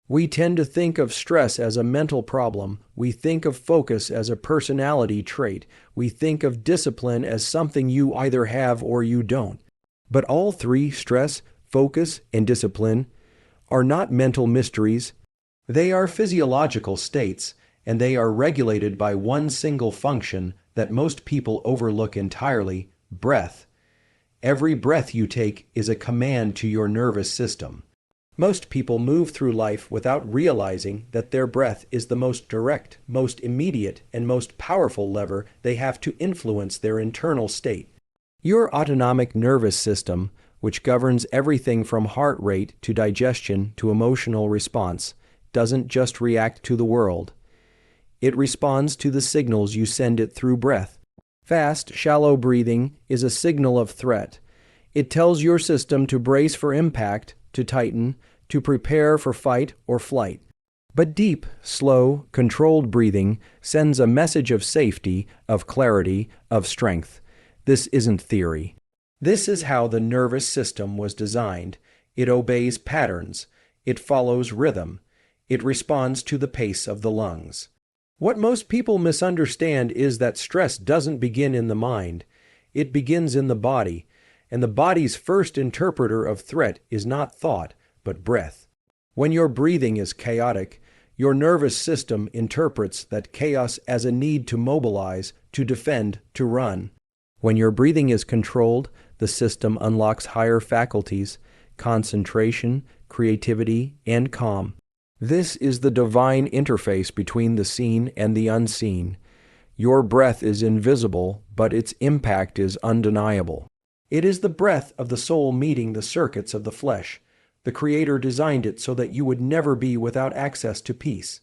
We tend to think of stress as a mental problem. We think of focus as a personality trait. We think of discipline as something you either have or you don't. But all three, stress, focus, and discipline, are not mental mysteries. They are physiological states, and they are regulated by one single function that most people overlook entirely: breath. Every breath you take is a command to your nervous system. Most people move through life without realizing that their breath is the most direct, most immediate, and most powerful lever they have to influence their internal state. Your autonomic nervous system, which governs everything from heart rate to digestion to emotional response, doesn't just react to the world. It responds to the signals you send it through breath. Fast, shallow breathing is a signal of threat. It tells your system to brace for impact, to tighten, to prepare for fight or flight. But deep, slow, controlled breathing sends a message of safety, of clarity, of strength. This isn't theory. This is how the nervous system was designed. It obeys patterns. It follows rhythm. It responds to the pace of the lungs. What most people misunderstand is that stress doesn't begin in the mind. It begins in the body, and the body's first interpreter of threat is not thought, but breath. When your breathing is chaotic, your nervous system interprets that chaos as a need to mobilize, to defend, to run. When your breathing is controlled, the system unlocks higher faculties, concentration, creativity, and calm. This is the divine interface between the seen and the unseen. Your breath is invisible, but its impact is undeniable. It is the breath of the soul meeting the circuits of the flesh. The Creator designed it so that you would never be without access to peace.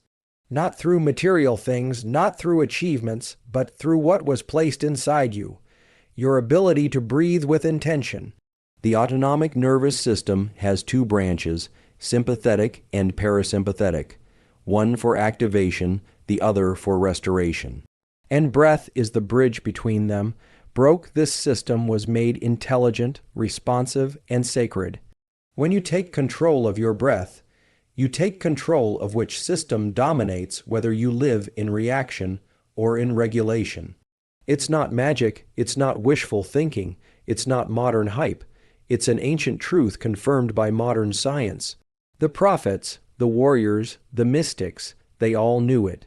Not through material things, not through achievements, but through what was placed inside you. Your ability to breathe with intention. The autonomic nervous system has two branches, sympathetic and parasympathetic, one for activation, the other for restoration. And breath is the bridge between them. This system was made intelligent, responsive, and sacred. When you take control of your breath, you take control of which system dominates whether you live in reaction or in regulation. It's not magic, it's not wishful thinking, it's not modern hype. It's an ancient truth confirmed by modern science. The prophets, the warriors, the mystics, they all knew it.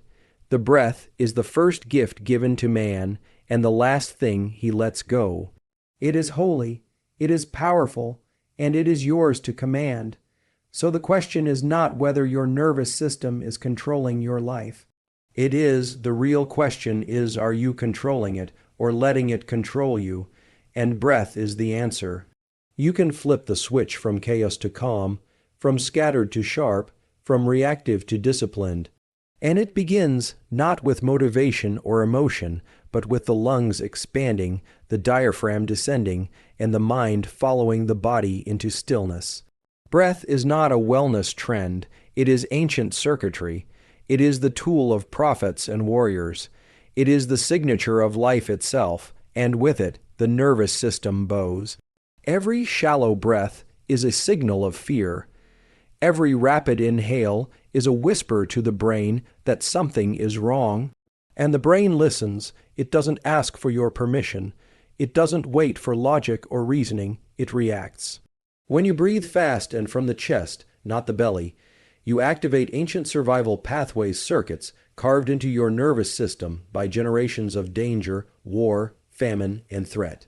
The breath is the first gift given to man and the last thing he lets go. It is holy, it is powerful, and it is yours to command. So the question is not whether your nervous system is controlling your life. The real question is, are you controlling it or letting it control you? And breath is the answer. You can flip the switch from chaos to calm, from scattered to sharp, from reactive to disciplined. And it begins not with motivation or emotion, but with the lungs expanding, the diaphragm descending, and the mind following the body into stillness. Breath is not a wellness trend. It is ancient circuitry. It is the tool of prophets and warriors. It is the signature of life itself, and with it, the nervous system bows. Every shallow breath is a signal of fear. Every rapid inhale is a whisper to the brain that something is wrong. And the brain listens. It doesn't ask for your permission. It doesn't wait for logic or reasoning. It reacts. When you breathe fast and from the chest, not the belly, you activate ancient survival pathways circuits carved into your nervous system by generations of danger, war, famine, and threat.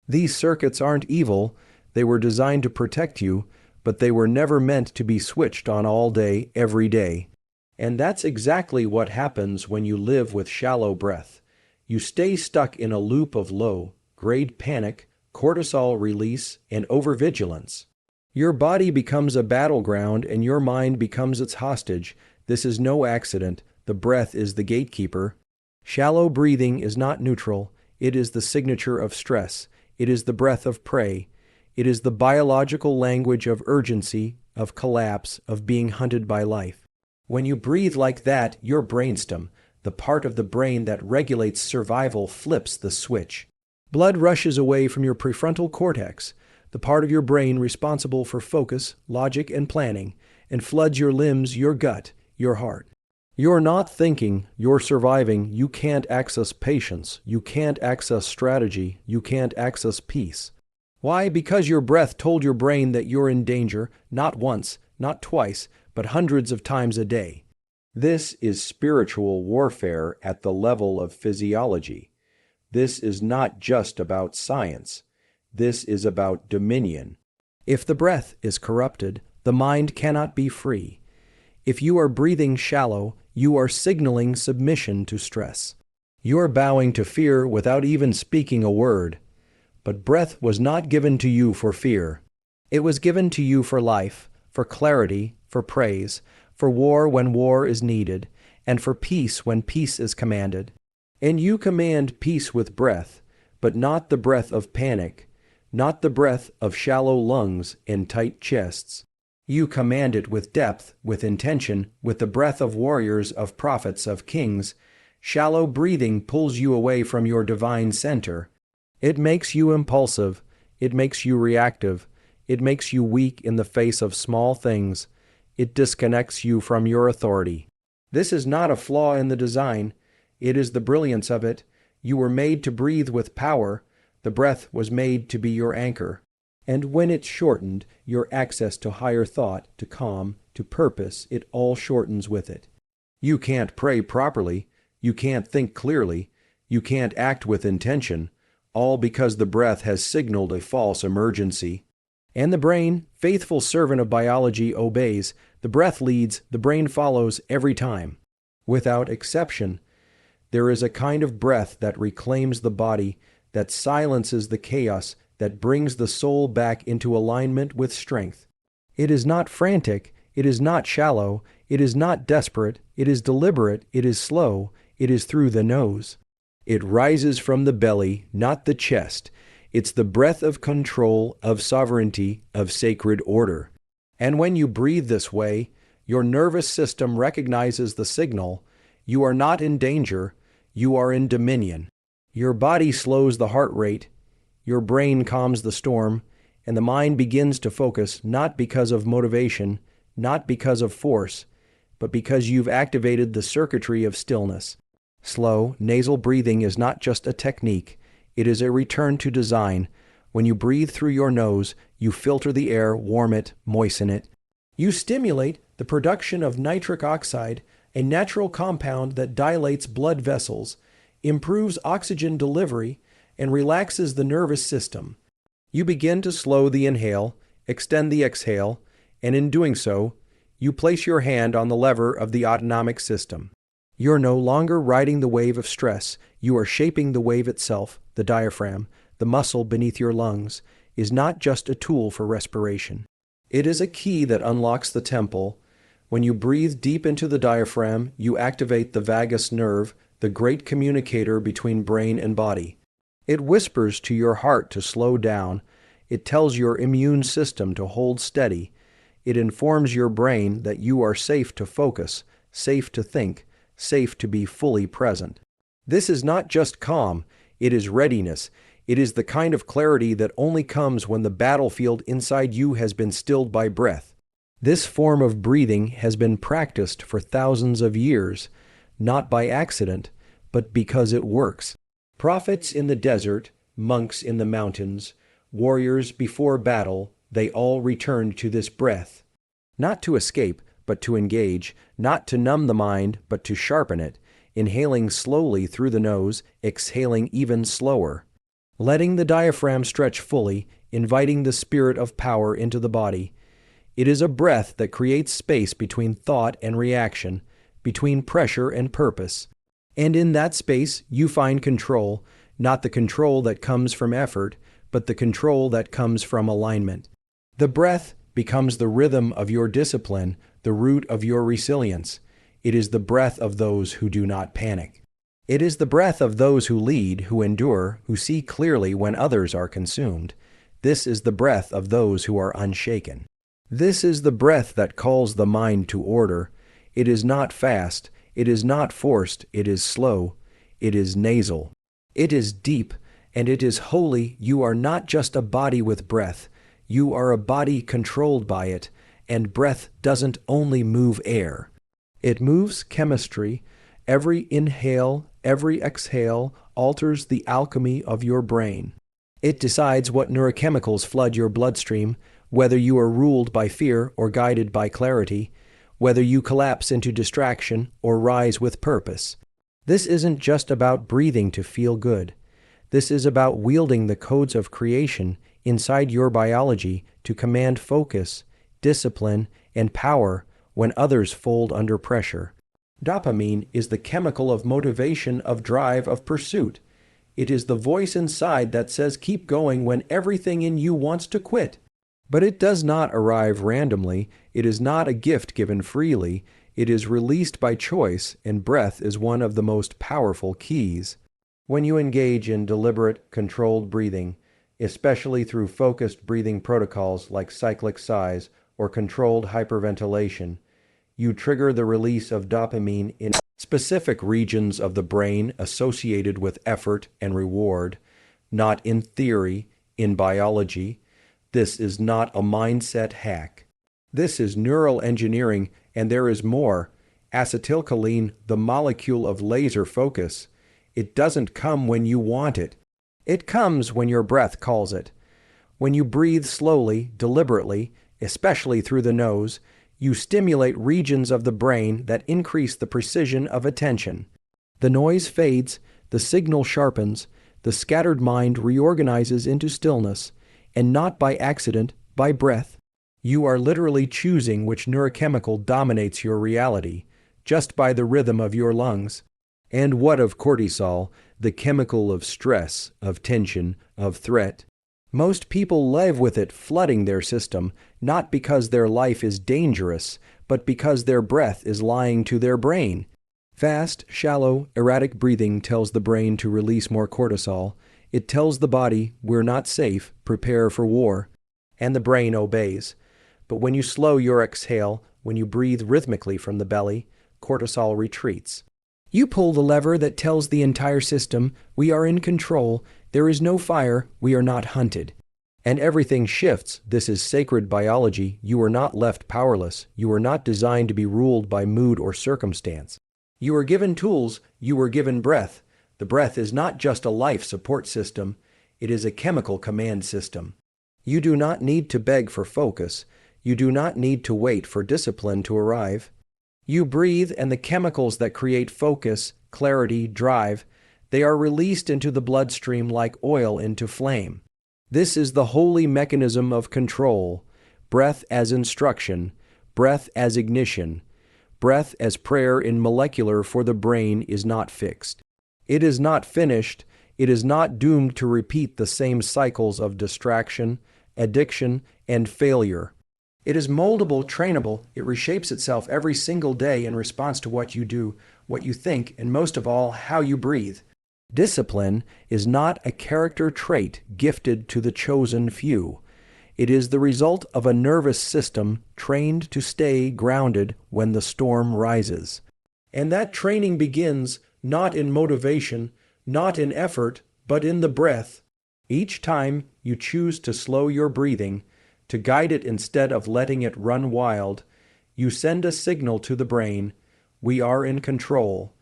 These circuits aren't evil. They were designed to protect you, but they were never meant to be switched on all day, every day. And that's exactly what happens when you live with shallow breath. You stay stuck in a loop of low-grade panic, cortisol release, and overvigilance. Your body becomes a battleground and your mind becomes its hostage. This is no accident. The breath is the gatekeeper. Shallow breathing is not neutral. It is the signature of stress. It is the breath of prey. It is the biological language of urgency, of collapse, of being hunted by life. When you breathe like that, your brainstem, the part of the brain that regulates survival, flips the switch. Blood rushes away from your prefrontal cortex, the part of your brain responsible for focus, logic, and planning, and floods your limbs, your gut, your heart. You're not thinking, you're surviving. You can't access patience. You can't access strategy. You can't access peace. Why? Because your breath told your brain that you're in danger, not once, not twice, but hundreds of times a day. This is spiritual warfare at the level of physiology. This is not just about science. This is about dominion. If the breath is corrupted, the mind cannot be free. If you are breathing shallow, you are signaling submission to stress. You are bowing to fear without even speaking a word. But breath was not given to you for fear. It was given to you for life, for clarity, for praise, for war when war is needed, and for peace when peace is commanded. And you command peace with breath, but not the breath of panic, not the breath of shallow lungs and tight chests. You command it with depth, with intention, with the breath of warriors, of prophets, of kings. Shallow breathing pulls you away from your divine center. It makes you impulsive. It makes you reactive. It makes you weak in the face of small things. It disconnects you from your authority. This is not a flaw in the design. It is the brilliance of it. You were made to breathe with power. The breath was made to be your anchor. And when it's shortened, your access to higher thought, to calm, to purpose, it all shortens with it. You can't pray properly. You can't think clearly. You can't act with intention, all because the breath has signaled a false emergency. And the brain, faithful servant of biology, obeys. The breath leads, the brain follows every time. Without exception, there is a kind of breath that reclaims the body, that silences the chaos, that brings the soul back into alignment with strength. It is not frantic, it is not shallow, it is not desperate, it is deliberate, it is slow, it is through the nose. It rises from the belly, not the chest. It's the breath of control, of sovereignty, of sacred order. And when you breathe this way, your nervous system recognizes the signal. You are not in danger, you are in dominion. Your body slows the heart rate, your brain calms the storm, and the mind begins to focus not because of motivation, not because of force, but because you've activated the circuitry of stillness. Slow, nasal breathing is not just a technique, it is a return to design. When you breathe through your nose, you filter the air, warm it, moisten it. You stimulate the production of nitric oxide, a natural compound that dilates blood vessels, improves oxygen delivery, and relaxes the nervous system. You begin to slow the inhale, extend the exhale, and in doing so, you place your hand on the lever of the autonomic system. You're no longer riding the wave of stress. You are shaping the wave itself. The diaphragm, the muscle beneath your lungs, is not just a tool for respiration. It is a key that unlocks the temple. When you breathe deep into the diaphragm, you activate the vagus nerve, the great communicator between brain and body. It whispers to your heart to slow down. It tells your immune system to hold steady. It informs your brain that you are safe to focus, safe to think, safe to be fully present. This is not just calm, it is readiness. It is the kind of clarity that only comes when the battlefield inside you has been stilled by breath. This form of breathing has been practiced for thousands of years, not by accident, but because it works. Prophets in the desert, monks in the mountains, warriors before battle, they all returned to this breath. Not to escape, but to engage, not to numb the mind, but to sharpen it, inhaling slowly through the nose, exhaling even slower. Letting the diaphragm stretch fully, inviting the spirit of power into the body. It is a breath that creates space between thought and reaction, between pressure and purpose. And in that space, you find control, not the control that comes from effort, but the control that comes from alignment. The breath becomes the rhythm of your discipline, the root of your resilience. It is the breath of those who do not panic. It is the breath of those who lead, who endure, who see clearly when others are consumed. This is the breath of those who are unshaken. This is the breath that calls the mind to order. It is not fast. It is not forced, it is slow, it is nasal. It is deep, and it is holy. You are not just a body with breath. You are a body controlled by it, And breath doesn't only move air. It moves chemistry. Every inhale, every exhale alters the alchemy of your brain. It decides what neurochemicals flood your bloodstream, whether you are ruled by fear or guided by clarity, whether you collapse into distraction or rise with purpose. This isn't just about breathing to feel good. This is about wielding the codes of creation inside your biology to command focus, discipline, and power when others fold under pressure. Dopamine is the chemical of motivation, of drive, of pursuit. It is the voice inside that says keep going when everything in you wants to quit. But it does not arrive randomly. It is not a gift given freely. It is released by choice, and breath is one of the most powerful keys. When you engage in deliberate, controlled breathing, especially through focused breathing protocols like cyclic sighs or controlled hyperventilation, you trigger the release of dopamine in specific regions of the brain associated with effort and reward, not in theory, in biology. This is not a mindset hack. This is neural engineering, and there is more. Acetylcholine, the molecule of laser focus. It doesn't come when you want it. It comes when your breath calls it. When you breathe slowly, deliberately, especially through the nose, you stimulate regions of the brain that increase the precision of attention. The noise fades, the signal sharpens, the scattered mind reorganizes into stillness, and not by accident, by breath. You are literally choosing which neurochemical dominates your reality, just by the rhythm of your lungs. And what of cortisol, the chemical of stress, of tension, of threat? Most people live with it flooding their system, not because their life is dangerous, but because their breath is lying to their brain. Fast, shallow, erratic breathing tells the brain to release more cortisol. It tells the body, we're not safe, prepare for war. And the brain obeys. But when you slow your exhale, when you breathe rhythmically from the belly, cortisol retreats. You pull the lever that tells the entire system, we are in control, there is no fire, we are not hunted. And everything shifts. This is sacred biology. You are not left powerless. You are not designed to be ruled by mood or circumstance. You are given tools. You were given breath. The breath is not just a life support system. It is a chemical command system. You do not need to beg for focus. You do not need to wait for discipline to arrive. You breathe, and the chemicals that create focus, clarity, drive, they are released into the bloodstream like oil into flame. This is the holy mechanism of control. Breath as instruction, breath as ignition, breath as prayer in molecular for the brain is not fixed. It is not finished. It is not doomed to repeat the same cycles of distraction, addiction, and failure. It is moldable, trainable. It reshapes itself every single day in response to what you do, what you think, and most of all, how you breathe. Discipline is not a character trait gifted to the chosen few. It is the result of a nervous system trained to stay grounded when the storm rises. And that training begins not in motivation, not in effort, but in the breath. Each time you choose to slow your breathing, to guide it instead of letting it run wild, you send a signal to the brain, we are in control.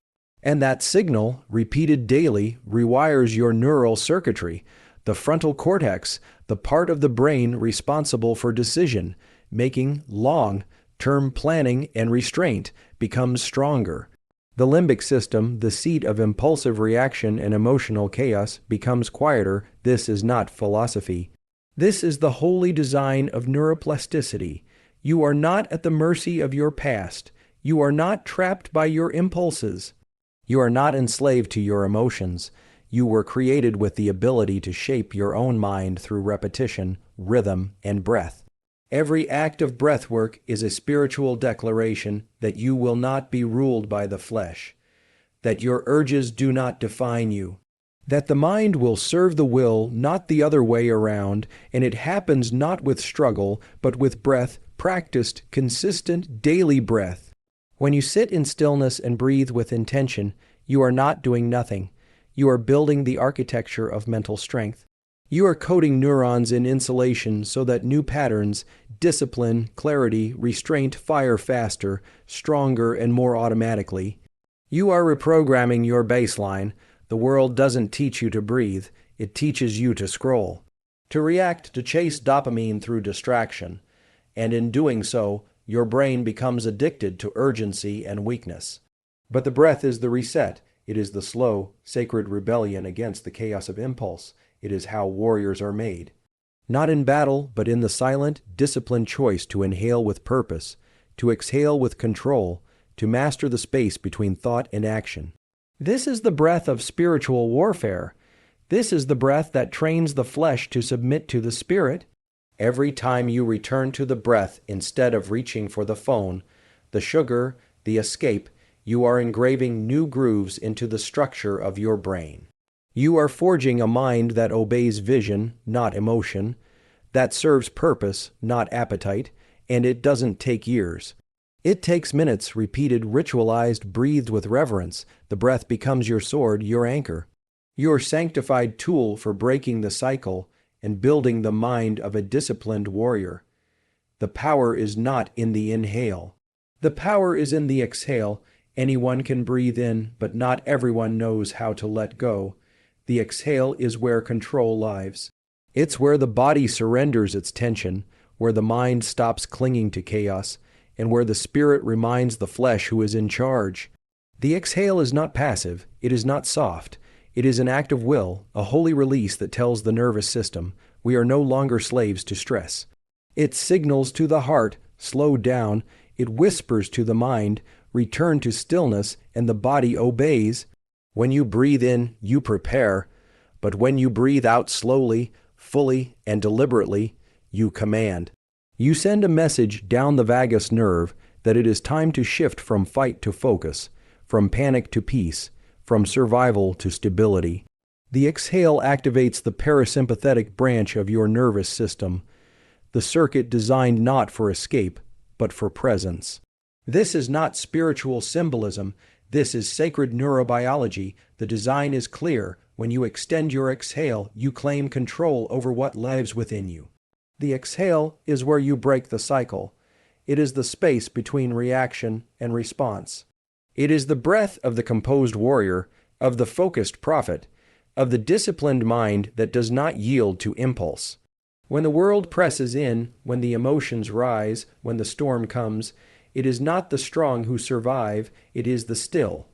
And that signal, repeated daily, rewires your neural circuitry. The frontal cortex, the part of the brain responsible for decision, making, long-term planning and restraint, becomes stronger. The limbic system, the seat of impulsive reaction and emotional chaos, becomes quieter. This is not philosophy. This is the holy design of neuroplasticity. You are not at the mercy of your past. You are not trapped by your impulses. You are not enslaved to your emotions. You were created with the ability to shape your own mind through repetition, rhythm, and breath. Every act of breathwork is a spiritual declaration that you will not be ruled by the flesh, that your urges do not define you, that the mind will serve the will, not the other way around, and it happens not with struggle, but with breath, practiced, consistent, daily breath. When you sit in stillness and breathe with intention, you are not doing nothing. You are building the architecture of mental strength. You are coating neurons in insulation so that new patterns, discipline, clarity, restraint fire faster, stronger, and more automatically. You are reprogramming your baseline. The world doesn't teach you to breathe, it teaches you to scroll, to react, to chase dopamine through distraction. And in doing so, your brain becomes addicted to urgency and weakness. But the breath is the reset. It is the slow, sacred rebellion against the chaos of impulse. It is how warriors are made. Not in battle, but in the silent, disciplined choice to inhale with purpose, to exhale with control, to master the space between thought and action. This is the breath of spiritual warfare. This is the breath that trains the flesh to submit to the spirit. Every time you return to the breath instead of reaching for the phone, the sugar, the escape, you are engraving new grooves into the structure of your brain. You are forging a mind that obeys vision, not emotion, that serves purpose, not appetite, and it doesn't take years. It takes minutes, repeated, ritualized, breathed with reverence. The breath becomes your sword, your anchor, your sanctified tool for breaking the cycle and building the mind of a disciplined warrior. The power is not in the inhale. The power is in the exhale. Anyone can breathe in, but not everyone knows how to let go. The exhale is where control lies. It's where the body surrenders its tension, where the mind stops clinging to chaos, and where the spirit reminds the flesh who is in charge. The exhale is not passive, it is not soft. It is an act of will, a holy release that tells the nervous system, we are no longer slaves to stress. It signals to the heart, slow down. It whispers to the mind, return to stillness, and the body obeys. When you breathe in, you prepare. But when you breathe out slowly, fully, and deliberately, you command. You send a message down the vagus nerve that it is time to shift from fight to focus, from panic to peace, from survival to stability. The exhale activates the parasympathetic branch of your nervous system, the circuit designed not for escape, but for presence. This is not spiritual symbolism. This is sacred neurobiology. The design is clear. When you extend your exhale, you claim control over what lives within you. The exhale is where you break the cycle. It is the space between reaction and response. It is the breath of the composed warrior, of the focused prophet, of the disciplined mind that does not yield to impulse. When the world presses in, when the emotions rise, when the storm comes, it is not the strong who survive, it is the still.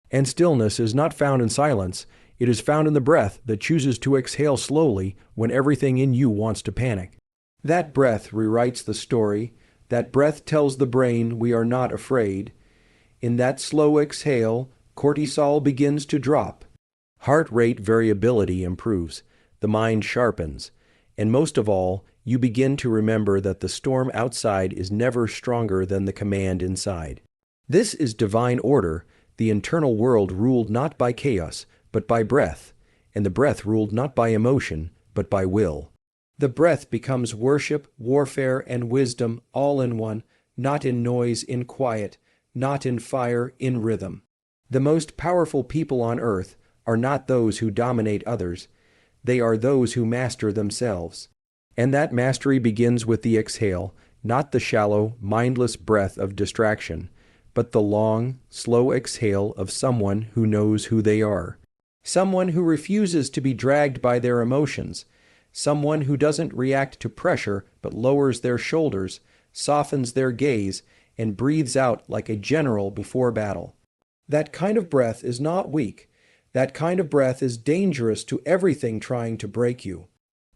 And stillness is not found in silence, it is found in the breath that chooses to exhale slowly when everything in you wants to panic. That breath rewrites the story, that breath tells the brain we are not afraid. In that slow exhale, cortisol begins to drop. Heart rate variability improves, the mind sharpens, and most of all, you begin to remember that the storm outside is never stronger than the command inside. This is divine order, the internal world ruled not by chaos, but by breath, and the breath ruled not by emotion, but by will. The breath becomes worship, warfare, and wisdom all in one, not in noise, in quiet, not in fire, in rhythm. The most powerful people on earth are not those who dominate others. They are those who master themselves. And that mastery begins with the exhale, not the shallow, mindless breath of distraction, but the long, slow exhale of someone who knows who they are. Someone who refuses to be dragged by their emotions. Someone who doesn't react to pressure but lowers their shoulders, softens their gaze, and breathes out like a general before battle. That kind of breath is not weak. That kind of breath is dangerous to everything trying to break you.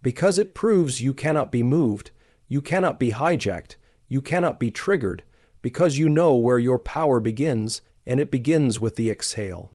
Because it proves you cannot be moved, you cannot be hijacked, you cannot be triggered, because you know where your power begins, and it begins with the exhale.